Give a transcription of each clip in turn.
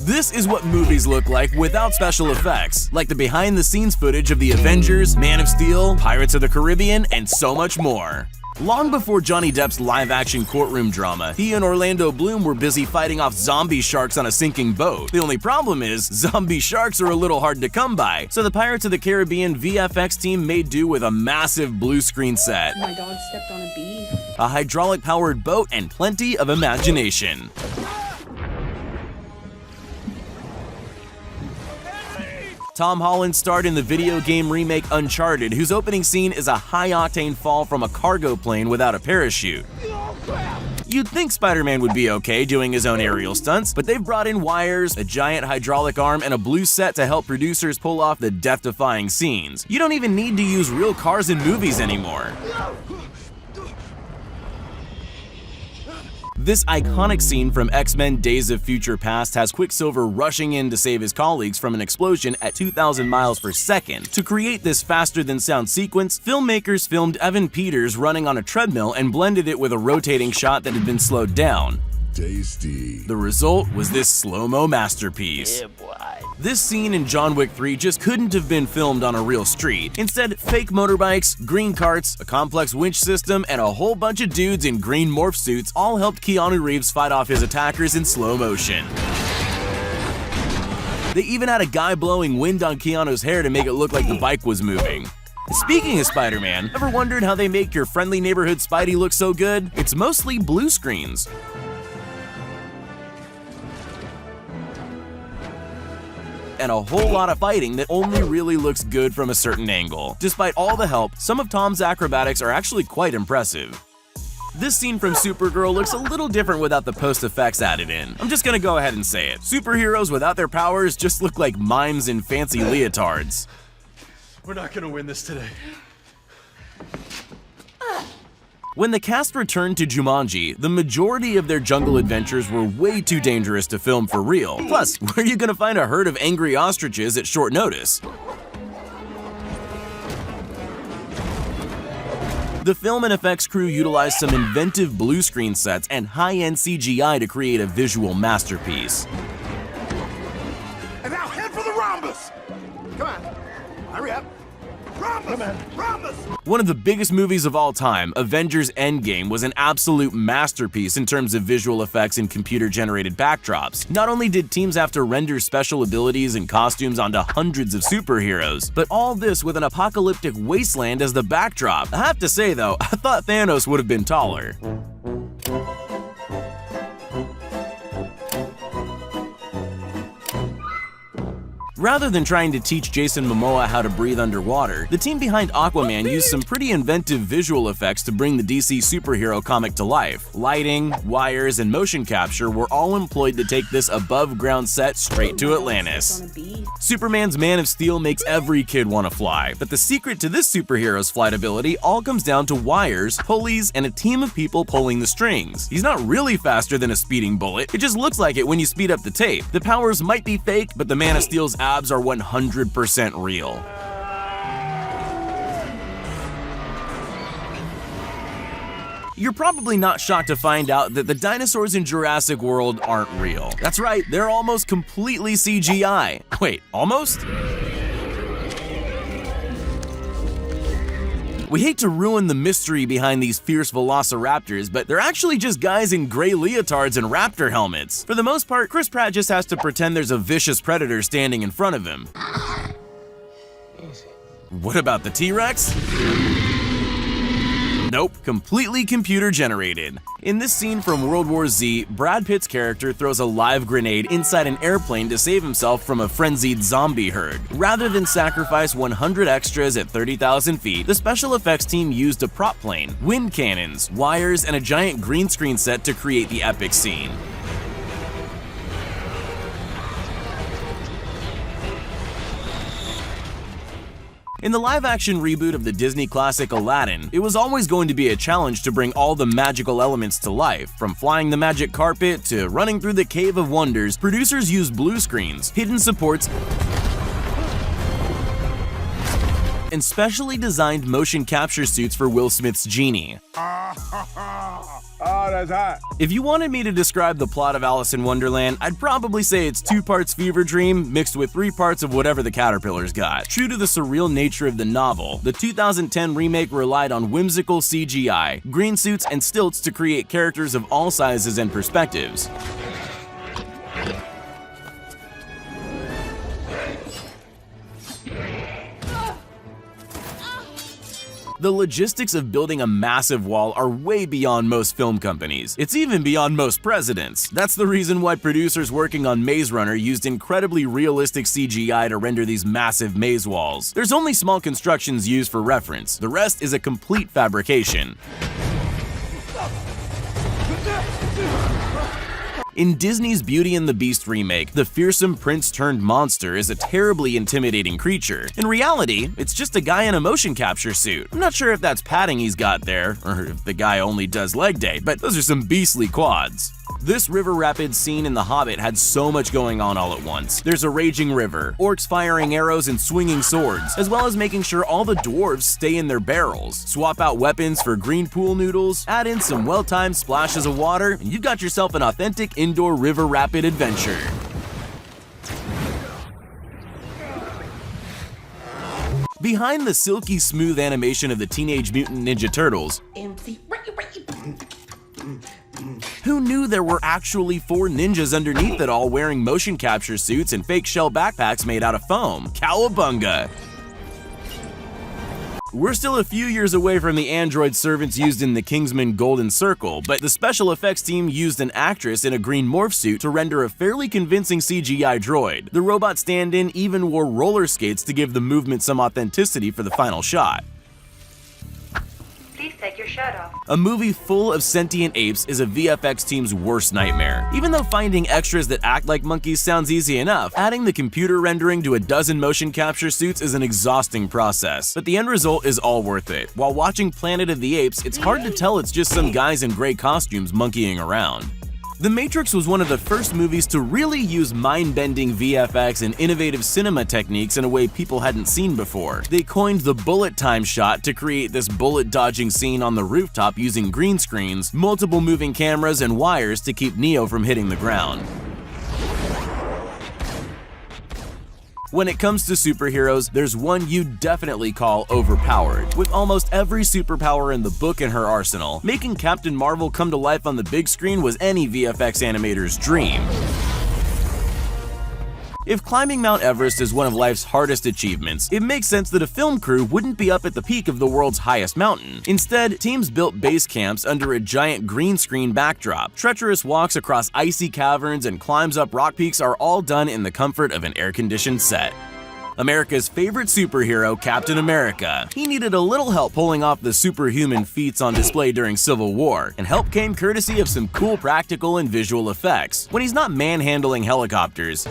This is what movies look like without special effects, like the behind-the-scenes footage of the Avengers, Man of Steel, Pirates of the Caribbean, and so much more. Long before Johnny Depp's live-action courtroom drama, he and Orlando Bloom were busy fighting off zombie sharks on a sinking boat. The only problem is, zombie sharks are a little hard to come by, so the Pirates of the Caribbean VFX team made do with a massive blue screen set, My dog stepped on a bee. a hydraulic-powered boat, and plenty of imagination. Tom Holland starred in the video game remake Uncharted, whose opening scene is a high-octane fall from a cargo plane without a parachute. You'd think Spider-Man would be okay doing his own aerial stunts, but they've brought in wires, a giant hydraulic arm, and a blue set to help producers pull off the death-defying scenes. You don't even need to use real cars in movies anymore. This iconic scene from X-Men Days of Future Past has Quicksilver rushing in to save his colleagues from an explosion at 2,000 miles per second. To create this faster-than-sound sequence, filmmakers filmed Evan Peters running on a treadmill and blended it with a rotating shot that had been slowed down. Tasty. The result was this slow-mo masterpiece. This scene in John Wick 3 just couldn't have been filmed on a real street. Instead, fake motorbikes, green carts, a complex winch system, and a whole bunch of dudes in green morph suits all helped Keanu Reeves fight off his attackers in slow motion. They even had a guy blowing wind on Keanu's hair to make it look like the bike was moving. Speaking of Spider-Man, ever wondered how they make your friendly neighborhood Spidey look so good? It's mostly blue screens. And a whole lot of fighting that only really looks good from a certain angle. Despite all the help, some of Tom's acrobatics are actually quite impressive. This scene from Supergirl looks a little different without the post-effects added in. I'm just gonna go ahead and say it. Superheroes without their powers just look like mimes in fancy leotards. We're not gonna win this today. When the cast returned to Jumanji, the majority of their jungle adventures were way too dangerous to film for real. Plus, where are you gonna find a herd of angry ostriches at short notice? The film and effects crew utilized some inventive blue screen sets and high-end CGI to create a visual masterpiece. And now head for the rhombus! Come on, hurry up. Rhombus! Rhombus! One of the biggest movies of all time, Avengers Endgame, was an absolute masterpiece in terms of visual effects and computer-generated backdrops. Not only did teams have to render special abilities and costumes onto hundreds of superheroes, but all this with an apocalyptic wasteland as the backdrop. I have to say though, I thought Thanos would have been taller. Rather than trying to teach Jason Momoa how to breathe underwater, the team behind Aquaman used some pretty inventive visual effects to bring the DC superhero comic to life. Lighting, wires, and motion capture were all employed to take this above-ground set straight to Atlantis. On a bee. Superman's Man of Steel makes every kid want to fly, but the secret to this superhero's flight ability all comes down to wires, pulleys, and a team of people pulling the strings. He's not really faster than a speeding bullet, it just looks like it when you speed up the tape. The powers might be fake, but the Man of Steel's abs are 100% real. You're probably not shocked to find out that the dinosaurs in Jurassic World aren't real. That's right, they're almost completely CGI. Wait, almost? We hate to ruin the mystery behind these fierce velociraptors, but they're actually just guys in gray leotards and raptor helmets. For the most part, Chris Pratt just has to pretend there's a vicious predator standing in front of him. What about the T-Rex? Nope, completely computer generated. In this scene from World War Z, Brad Pitt's character throws a live grenade inside an airplane to save himself from a frenzied zombie herd. Rather than sacrifice 100 extras at 30,000 feet, the special effects team used a prop plane, wind cannons, wires, and a giant green screen set to create the epic scene. In the live-action reboot of the Disney classic Aladdin, it was always going to be a challenge to bring all the magical elements to life. From flying the magic carpet to running through the Cave of Wonders, producers used blue screens, hidden supports, and specially designed motion capture suits for Will Smith's genie. Oh, that's hot. If you wanted me to describe the plot of Alice in Wonderland, I'd probably say it's 2 parts fever dream mixed with 3 parts of whatever the caterpillars got. True to the surreal nature of the novel, the 2010 remake relied on whimsical CGI, green suits, and stilts to create characters of all sizes and perspectives. The logistics of building a massive wall are way beyond most film companies. It's even beyond most presidents. That's the reason why producers working on Maze Runner used incredibly realistic CGI to render these massive maze walls. There's only small constructions used for reference. The rest is a complete fabrication. In Disney's Beauty and the Beast remake, the fearsome prince-turned-monster is a terribly intimidating creature. In reality, it's just a guy in a motion capture suit. I'm not sure if that's padding he's got there, or if the guy only does leg day, but those are some beastly quads. This river rapids scene in The Hobbit had so much going on all at once. There's a raging river, orcs firing arrows and swinging swords, as well as making sure all the dwarves stay in their barrels. Swap out weapons for green pool noodles, add in some well-timed splashes of water, and you've got yourself an authentic indoor river rapid adventure. Behind the silky smooth animation of the Teenage Mutant Ninja Turtles, who knew there were actually 4 ninjas underneath it all wearing motion capture suits and fake shell backpacks made out of foam? Cowabunga! We're still a few years away from the android servants used in the Kingsman Golden Circle, but the special effects team used an actress in a green morph suit to render a fairly convincing CGI droid. The robot stand-in even wore roller skates to give the movement some authenticity for the final shot. Please take your shirt off. A movie full of sentient apes is a VFX team's worst nightmare. Even though finding extras that act like monkeys sounds easy enough, adding the computer rendering to a dozen motion capture suits is an exhausting process. But the end result is all worth it. While watching Planet of the Apes, it's hard to tell it's just some guys in gray costumes monkeying around. The Matrix was one of the first movies to really use mind-bending VFX and innovative cinema techniques in a way people hadn't seen before. They coined the bullet time shot to create this bullet-dodging scene on the rooftop using green screens, multiple moving cameras, and wires to keep Neo from hitting the ground. When it comes to superheroes, there's one you'd definitely call overpowered. With almost every superpower in the book in her arsenal, making Captain Marvel come to life on the big screen was any VFX animator's dream. If climbing Mount Everest is one of life's hardest achievements, it makes sense that a film crew wouldn't be up at the peak of the world's highest mountain. Instead, teams built base camps under a giant green screen backdrop. Treacherous walks across icy caverns and climbs up rock peaks are all done in the comfort of an air-conditioned set. America's favorite superhero, Captain America. He needed a little help pulling off the superhuman feats on display during Civil War, and help came courtesy of some cool practical and visual effects. When he's not manhandling helicopters,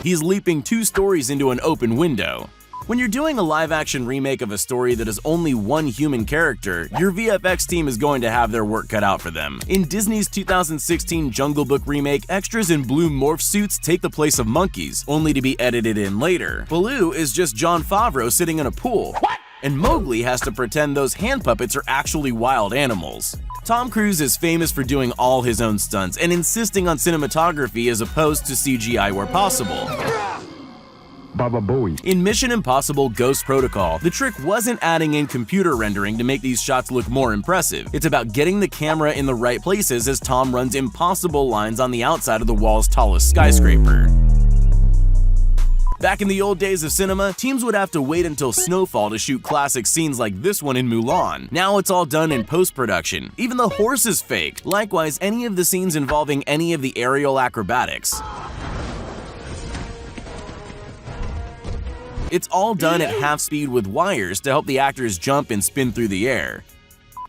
he's leaping 2 stories into an open window. When you're doing a live-action remake of a story that has only one human character, your VFX team is going to have their work cut out for them. In Disney's 2016 Jungle Book remake, extras in blue morph suits take the place of monkeys, only to be edited in later. Baloo is just Jon Favreau sitting in a pool. What? And Mowgli has to pretend those hand puppets are actually wild animals. Tom Cruise is famous for doing all his own stunts and insisting on cinematography as opposed to CGI where possible. Baba Booey. In Mission Impossible Ghost Protocol, the trick wasn't adding in computer rendering to make these shots look more impressive. It's about getting the camera in the right places as Tom runs impossible lines on the outside of the wall's tallest skyscraper. Back in the old days of cinema, teams would have to wait until snowfall to shoot classic scenes like this one in Mulan. Now it's all done in post-production. Even the horse is fake. Likewise, any of the scenes involving any of the aerial acrobatics. It's all done at half speed with wires to help the actors jump and spin through the air.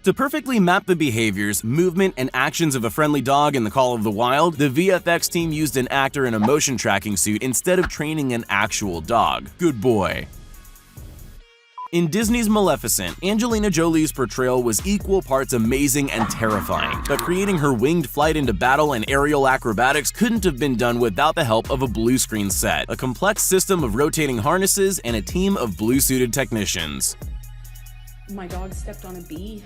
To perfectly map the behaviors, movement, and actions of a friendly dog in The Call of the Wild, the VFX team used an actor in a motion tracking suit instead of training an actual dog. Good boy. In Disney's Maleficent, Angelina Jolie's portrayal was equal parts amazing and terrifying, but creating her winged flight into battle and aerial acrobatics couldn't have been done without the help of a blue screen set, a complex system of rotating harnesses, and a team of blue-suited technicians. My dog stepped on a bee.